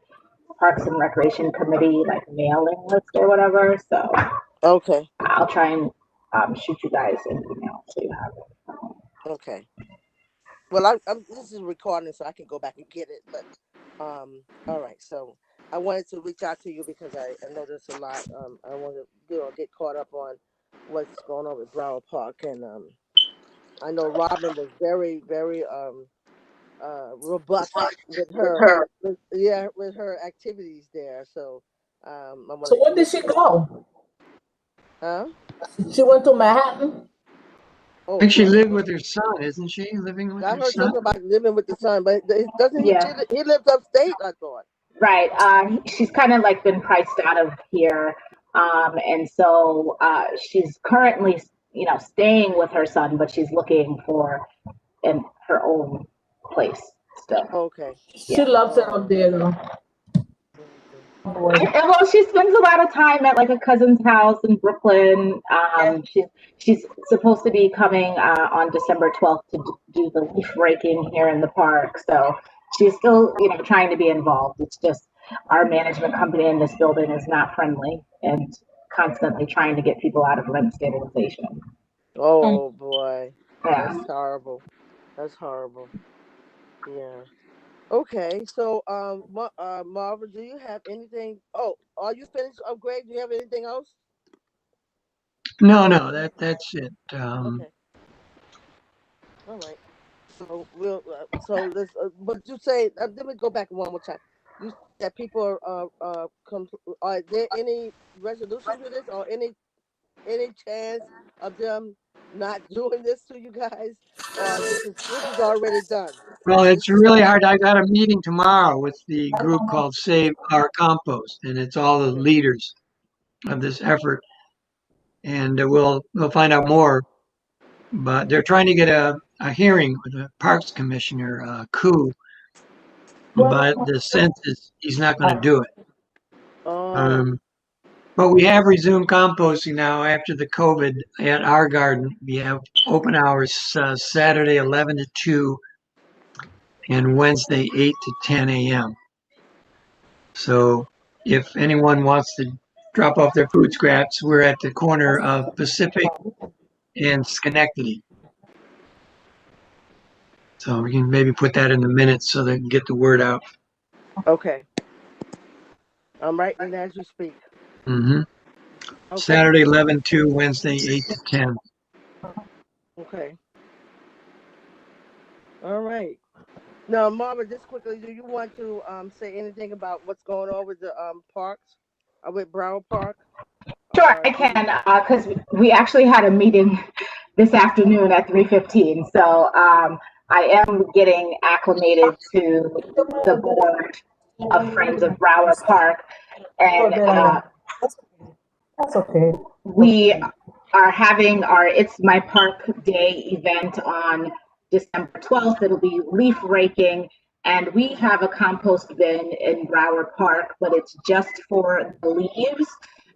Speaker 5: Parks and Recreation Committee like mailing list or whatever. So
Speaker 4: Okay.
Speaker 5: I'll try and shoot you guys an email so you have it.
Speaker 4: Okay. Well, this is recording, so I can go back and get it. But all right. So I wanted to reach out to you because I know there's a lot. I want to get caught up on what's going on with Broward Park, and I know Robin was very, very robust with her, with her activities there. So
Speaker 1: So where did she go?
Speaker 4: Huh?
Speaker 1: She went to Manhattan.
Speaker 6: I think she lived with her son, isn't she? Living with
Speaker 4: I
Speaker 6: her
Speaker 4: heard
Speaker 6: son?
Speaker 4: something about living with the son, but doesn't he?
Speaker 5: Yeah.
Speaker 4: He lives upstate, I thought.
Speaker 5: Right. She's kind of like been priced out of here. And so she's currently, staying with her son, but she's looking for her own place still.
Speaker 4: Okay.
Speaker 1: She loves it up there though.
Speaker 5: Well, she spends a lot of time at like a cousin's house in Brooklyn. She's supposed to be coming on December 12th to do the leaf raking here in the park. So she's still, trying to be involved. It's just our management company in this building is not friendly and constantly trying to get people out of rent stabilization.
Speaker 4: Oh boy,
Speaker 5: Yeah.
Speaker 4: that's horrible. That's horrible. Yeah. Okay, so Marvin, do you have anything? Oh, are you finished upgrade? Do you have anything else?
Speaker 6: No, that's it.
Speaker 4: Okay. All right. So let's. But you say, let me go back one more time. You said that people are there any resolution to this or any chance of them not doing this to you guys, or this is already done?
Speaker 6: Well,
Speaker 4: This
Speaker 6: it's
Speaker 4: is
Speaker 6: really hard. I got a meeting tomorrow with the group called Save Our Compost, and it's all the leaders of this effort. And we'll find out more. But they're trying to get a hearing with the Parks Commissioner, Koo, but the sense is he's not going to do it.
Speaker 4: oh
Speaker 6: But we have resumed composting now after the COVID at our garden. We have open hours Saturday 11 to 2 and Wednesday 8 to 10 a.m. So if anyone wants to drop off their food scraps, we're at the corner of Pacific and Schenectady. So we can maybe put that in the minutes so they can get the word out.
Speaker 4: okay. I'm writing it as you speak.
Speaker 6: Mm-hmm.
Speaker 4: Okay.
Speaker 6: Saturday 11 to Wednesday 8 to 10.
Speaker 4: Okay. All right. Now, Marva, just quickly, do you want to say anything about what's going on with the parks, with Broward Park?
Speaker 5: Sure, I can, because we actually had a meeting this afternoon at 3:15. So I am getting acclimated to the board of Friends of Broward Park, and
Speaker 1: That's okay.
Speaker 5: we are having our It's My Park Day event on December 12th. It'll be leaf raking, and we have a compost bin in Broward Park, but it's just for the leaves.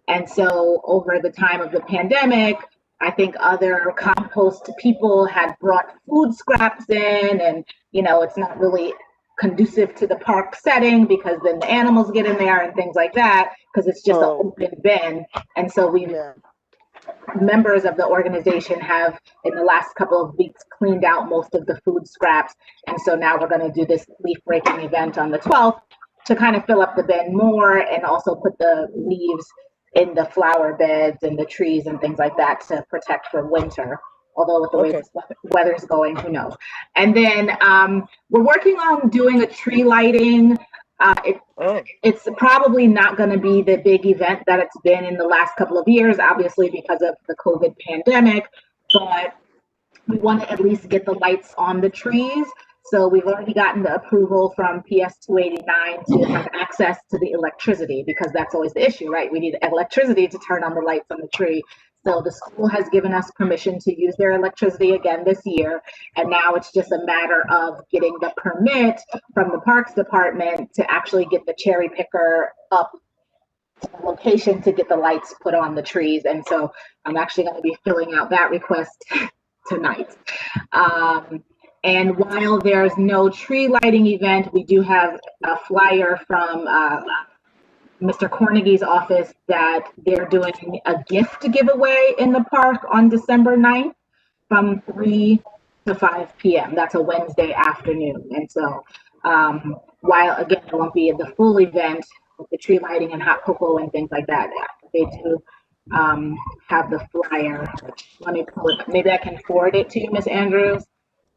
Speaker 5: And so over the time of the pandemic, I think other compost people had brought food scraps in, and it's not really conducive to the park setting because then the animals get in there and things like that, because it's just an open bin. And so members of the organization have in the last couple of weeks cleaned out most of the food scraps, and so now we're going to do this leaf breaking event on the 12th to kind of fill up the bin more and also put the leaves in the flower beds and the trees and things like that to protect for winter. Although with the way this weather's going, who knows. And then we're working on doing a tree lighting. It's probably not going to be the big event that it's been in the last couple of years, obviously because of the COVID pandemic, but we want to at least get the lights on the trees. So we've already gotten the approval from PS 289 to have access to the electricity, because that's always the issue, right? We need electricity to turn on the lights on the tree. So the school has given us permission to use their electricity again this year. And now it's just a matter of getting the permit from the Parks Department to actually get the cherry picker up to the location to get the lights put on the trees. And so I'm actually going to be filling out that request tonight. And while there's no tree lighting event, we do have a flyer from Mr. Cornegy's office that they're doing a gift giveaway in the park on December 9th from 3 to 5 p.m. That's a Wednesday afternoon. And so while, again, it won't be the full event with the tree lighting and hot cocoa and things like that, they do have the flyer. Let me pull it. Maybe I can forward it to you, Ms. Andrews.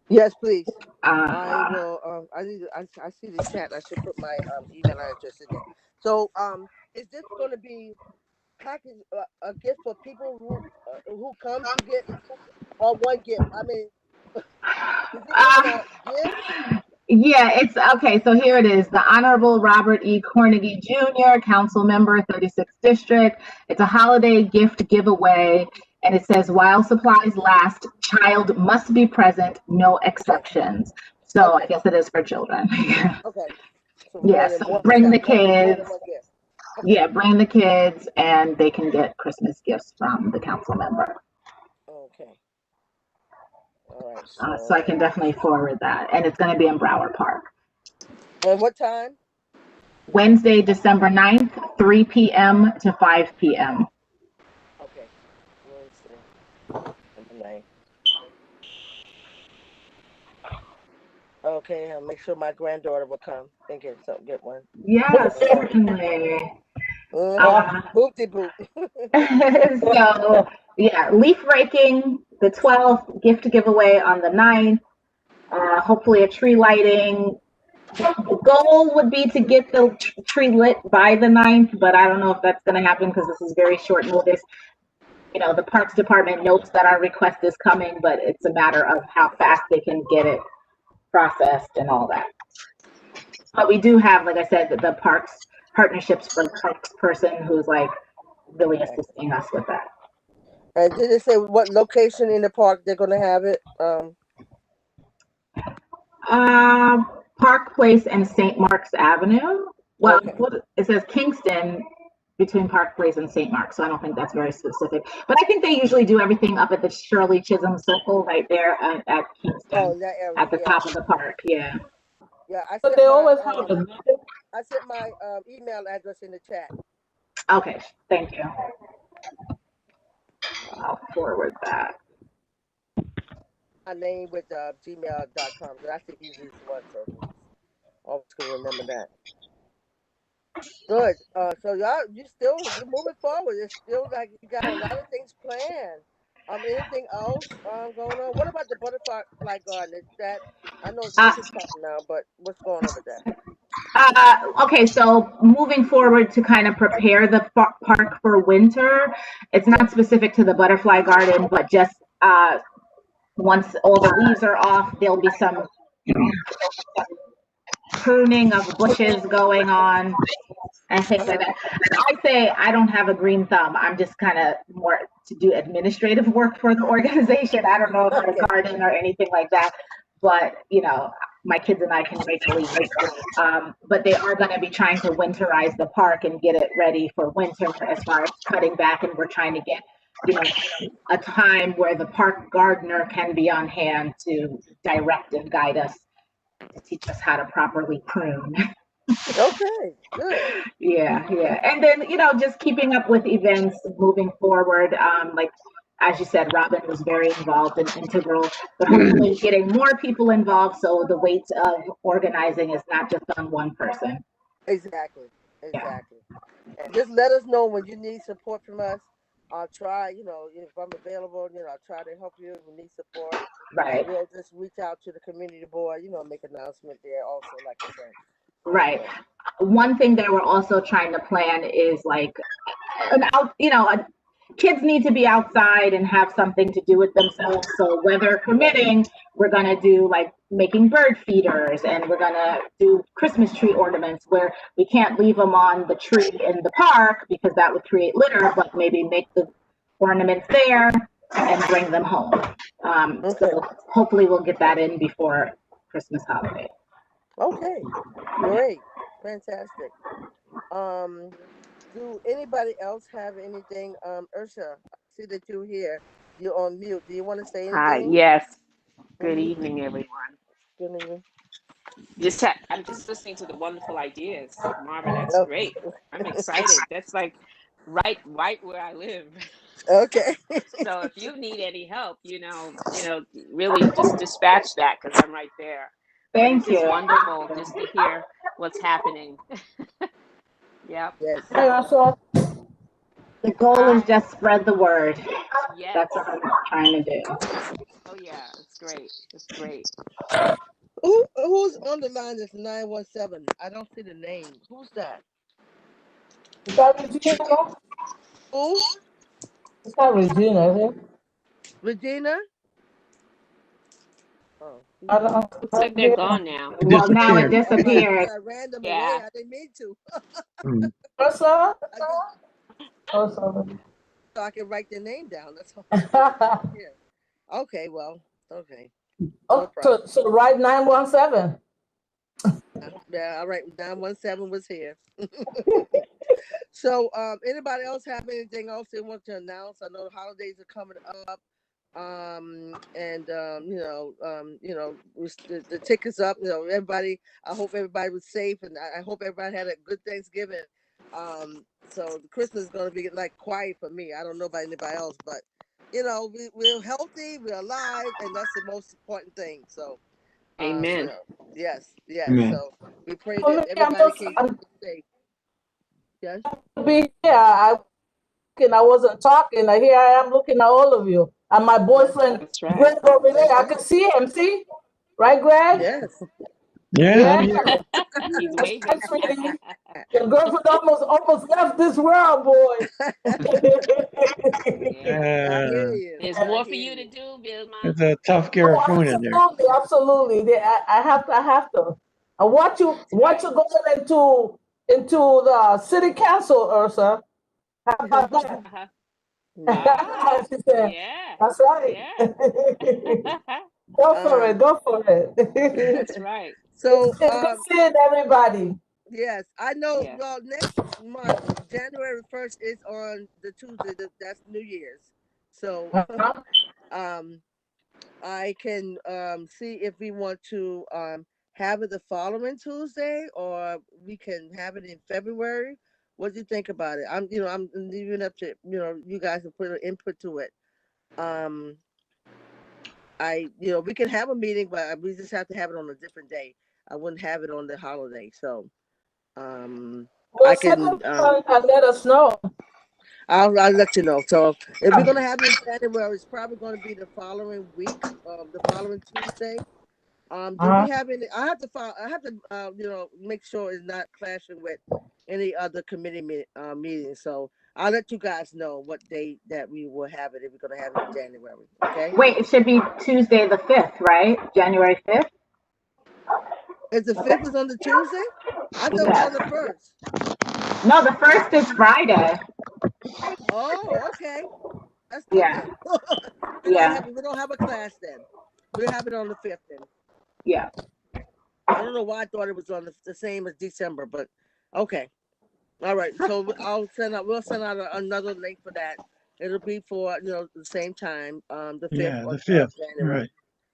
Speaker 4: Yes, please. I will. I see the chat. I should put my email address in there. So, is this going to be package a gift for people who come to get, or one gift? I mean, is it even a gift?
Speaker 5: Yeah, it's okay. So here it is. The Honorable Robert E. Cornegy Jr., Council Member, 36th District. It's a holiday gift giveaway. And it says, while supplies last, child must be present, no exceptions. So I guess it is for children.
Speaker 4: Okay. So
Speaker 5: yes, bring the kids. Yeah, bring the kids, and they can get Christmas gifts from the council member.
Speaker 4: Okay. All right.
Speaker 5: So I can definitely forward that. And it's going to be in Broward Park.
Speaker 4: And what time?
Speaker 5: Wednesday, December 9th, 3 p.m. to 5 p.m.
Speaker 4: Okay. Wednesday, December 9th. Okay, I'll make sure my granddaughter will come and get one.
Speaker 5: Yeah, certainly.
Speaker 4: Boopty boop.
Speaker 5: So, yeah, leaf raking, the 12th, gift giveaway on the 9th, hopefully a tree lighting. The goal would be to get the tree lit by the 9th, but I don't know if that's going to happen because this is very short notice. the Parks Department knows that our request is coming, but it's a matter of how fast they can get it processed and all that. But we do have, like I said, the Parks Partnerships for Parks person who's like really assisting us with that.
Speaker 4: And did it say what location in the park they're gonna have it?
Speaker 5: Park Place and St. Mark's Avenue. Well,
Speaker 4: Okay.
Speaker 5: it says Kingston between Park Place and St. Mark's, so I don't think that's very specific. But I think they usually do everything up at the Shirley Chisholm Circle right there at Kingston,
Speaker 4: Oh, that area.
Speaker 5: at the
Speaker 4: Yeah.
Speaker 5: top of the park. Yeah.
Speaker 4: Yeah.
Speaker 1: But they always have the
Speaker 4: I sent my email address in the chat.
Speaker 5: Okay. Thank you. I'll forward that.
Speaker 4: My name with gmail.com. That's the easiest one, so always can remember that. Good. So y'all, you're moving forward. It's still like you got a lot of things planned. Anything else going on? What about the butterfly garden? Is that, I know it's winter time now, but what's going on with that?
Speaker 5: Okay, so moving forward to kind of prepare the park for winter, it's not specific to the butterfly garden, but just once all the leaves are off, there'll be some pruning of bushes going on and things like that. I say I don't have a green thumb. I'm just kind of more to do administrative work for the organization. I don't know about a garden or anything like that, but my kids and I can make the leaves. But they are going to be trying to winterize the park and get it ready for winter as far as cutting back, and we're trying to get a time where the park gardener can be on hand to direct and guide us, to teach us how to properly prune.
Speaker 4: Okay, good.
Speaker 5: Yeah. And then, just keeping up with events moving forward. Like, as you said, Robin was very involved and integral, but hopefully getting more people involved so the weight of organizing is not just on one person.
Speaker 4: Exactly. And just let us know when you need support from us. I'll try, if I'm available, I'll try to help you if you need support.
Speaker 5: Right.
Speaker 4: We'll just reach out to the community board, make an announcement there also, like I said.
Speaker 5: Right. One thing that we're also trying to plan is like kids need to be outside and have something to do with themselves. So weather permitting, we're going to do like making bird feeders, and we're going to do Christmas tree ornaments where we can't leave them on the tree in the park because that would create litter, but maybe make the ornaments there and bring them home. So hopefully we'll get that in before Christmas holiday.
Speaker 4: Okay, great, fantastic. Do anybody else have anything? Ursula, I see that you're here. You're on mute. Do you want to say anything?
Speaker 7: Hi, yes. Good evening, everyone.
Speaker 4: Good evening.
Speaker 7: I'm just listening to the wonderful ideas, Marvin. That's great. I'm excited. That's like right where I live.
Speaker 4: Okay.
Speaker 7: So if you need any help, really just dispatch that because I'm right there.
Speaker 5: Thank you.
Speaker 7: It's wonderful just to hear what's happening. Yeah.
Speaker 4: Yes.
Speaker 5: The goal is just spread the word.
Speaker 7: Yes.
Speaker 5: That's what I'm trying to do.
Speaker 7: Oh yeah, it's great. It's great.
Speaker 4: Who's on the line? Is 917. I don't see the name. Who's that?
Speaker 1: Is that Regina?
Speaker 4: Who?
Speaker 1: It's not Regina, is it?
Speaker 4: Regina? Oh.
Speaker 1: I don't.
Speaker 7: Looks like they're gone now.
Speaker 5: Well, now it disappeared.
Speaker 4: I random
Speaker 7: Yeah.
Speaker 4: away. I didn't mean to.
Speaker 1: Ursula?
Speaker 4: So I can write their name down. That's all. Yeah. Okay. Well. Okay.
Speaker 1: Oh, so write 917.
Speaker 4: Yeah. All right. 917 was here. So, anybody else have anything else they want to announce? I know the holidays are coming up. The tickets up. Everybody. I hope everybody was safe, and I hope everybody had a good Thanksgiving. So Christmas is going to be like quiet for me. I don't know about anybody else, but we're healthy, we're alive, and that's the most important thing. So,
Speaker 7: amen.
Speaker 4: Yes.
Speaker 6: Amen.
Speaker 4: So we pray that everybody can be safe. Yes.
Speaker 1: Be here. I wasn't talking. Here I am looking at all of you. And my boyfriend,
Speaker 7: That's right.
Speaker 1: Greg over there, I can see him. See? Right, Greg?
Speaker 4: Yes.
Speaker 6: Yeah.
Speaker 7: He's
Speaker 1: That's
Speaker 7: waving.
Speaker 1: right, sweetie. Your girlfriend almost left this world, boy.
Speaker 7: Yeah.
Speaker 4: I hear
Speaker 6: Uh,
Speaker 4: you.
Speaker 7: There's
Speaker 4: I
Speaker 7: more for
Speaker 4: hear
Speaker 7: you to
Speaker 4: you.
Speaker 7: do, Vilma.
Speaker 6: it's a tough
Speaker 1: Oh,
Speaker 6: Garifuna there.
Speaker 1: absolutely. I have to. And what you
Speaker 7: Right.
Speaker 1: going into the city council, Ursa? How about that?
Speaker 7: Uh-huh. Ah,
Speaker 1: She said,
Speaker 7: yeah.
Speaker 1: that's right.
Speaker 7: Yeah.
Speaker 1: Go for it.
Speaker 4: Um,
Speaker 1: Go for it.
Speaker 7: That's right.
Speaker 4: so
Speaker 1: It's good seeing everybody.
Speaker 4: yes, I know.
Speaker 7: Yeah.
Speaker 4: Well, next month, January 1st is on the Tuesday. That's New Year's. So
Speaker 1: Uh-huh.
Speaker 4: I can see if we want to have it the following Tuesday, or we can have it in February. What do you think about it? I'm leaving up to you guys to put an input to it. We can have a meeting, but we just have to have it on a different day. I wouldn't have it on the holiday, so
Speaker 1: Well,
Speaker 4: I
Speaker 1: set
Speaker 4: can.
Speaker 1: up and let us know.
Speaker 4: I'll let you know. So if we're gonna have it in January, it's probably gonna be the following week, the following Tuesday. Do
Speaker 1: Uh-huh.
Speaker 4: we have any? I have to file. I have to, make sure it's not clashing with any other committee meetings. So I'll let you guys know what date that we will have it if we're gonna have it in January. Okay?
Speaker 5: Wait, it should be Tuesday the 5th, right? January 5th?
Speaker 4: Is the 5th is on the Tuesday? I thought it was
Speaker 5: Yes.
Speaker 4: on the 1st.
Speaker 5: No, the 1st is Friday.
Speaker 4: Oh, okay. That's good
Speaker 5: Yeah.
Speaker 4: then.
Speaker 5: Yeah.
Speaker 4: We don't have a class then. We'll have it on the 5th then.
Speaker 5: Yeah.
Speaker 4: I don't know why I thought it was on the same as December, but okay. All right. So we'll send out another link for that. It'll be for the same time, the 5th
Speaker 6: Yeah,
Speaker 4: of
Speaker 6: the 5th.
Speaker 4: January.
Speaker 6: Right.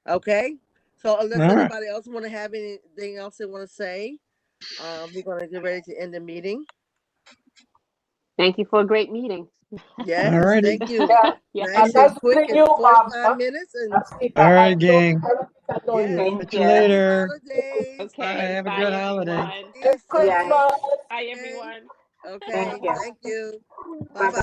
Speaker 4: Okay. So unless
Speaker 6: All right.
Speaker 4: anybody else want to have anything else they want to say, we're gonna get ready to end the meeting.
Speaker 7: Thank you for a great meeting.
Speaker 4: Yes,
Speaker 6: All righty.
Speaker 4: thank you.
Speaker 1: Yeah.
Speaker 7: Yeah.
Speaker 4: Nice
Speaker 1: And
Speaker 4: and
Speaker 1: nice
Speaker 4: quick
Speaker 1: meeting
Speaker 4: in
Speaker 1: you,
Speaker 4: 45 minutes and
Speaker 6: All right, gang.
Speaker 4: yes.
Speaker 5: Thank
Speaker 6: Catch you
Speaker 5: you.
Speaker 4: Happy
Speaker 6: later.
Speaker 4: holidays.
Speaker 6: Bye.
Speaker 7: Okay.
Speaker 6: Have a
Speaker 7: Bye,
Speaker 6: good holiday.
Speaker 7: everyone.
Speaker 4: Be
Speaker 1: Merry
Speaker 4: safe.
Speaker 5: Yeah.
Speaker 1: Christmas.
Speaker 7: Bye,
Speaker 4: Okay.
Speaker 7: everyone.
Speaker 4: Okay.
Speaker 5: Thank you.
Speaker 4: Thank you.
Speaker 5: Bye
Speaker 4: Bye bye.